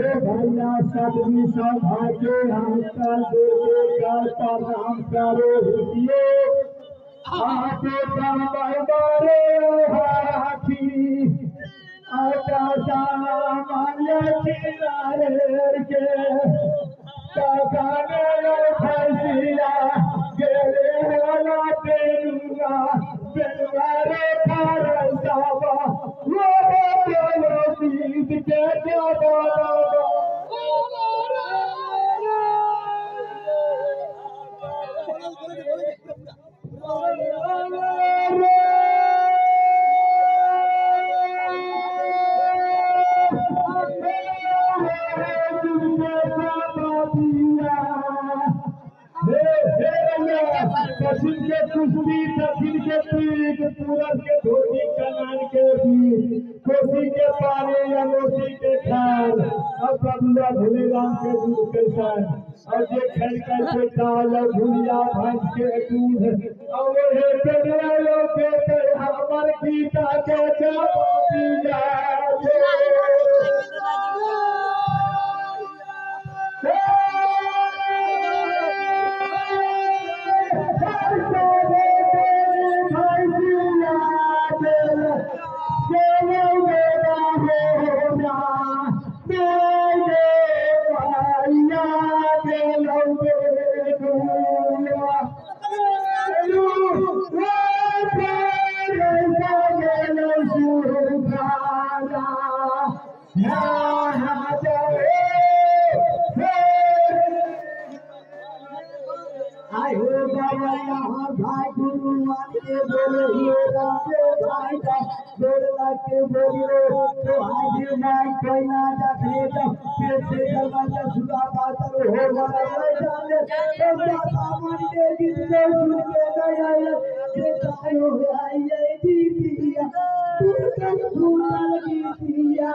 सदमी सौभाग्य हमका देखे करता नाम करो हियो आके कमरे हाथी आका माया किनारे के काकाने फैसिया गेले वाला तेरुगा बेलवारे फरसावा वो बोलो सीध के जावा दक्षिण के कुश्ती दक्षिण के पीठ पूरब के धोती कमान के बीच कोसी के पारे या मोसी के खाल अब बबुआ भूले राम के दूध के साथ और ये खेल करके दाल भूलिया भैंस के दूध और हे पेड़े लो के हमारे सीता के जवाबी जाए आयो बाबा यहाँ भाई गुरुमान के बोले भाई का बोलना के बोलियो तो आज मैं कोई ना जाते तो फिर से दरवाजा सुधा पातर हो गया जाने तो सामान के जितने सुन के नया ये तायो आई दीदिया तू तो सुना दीदिया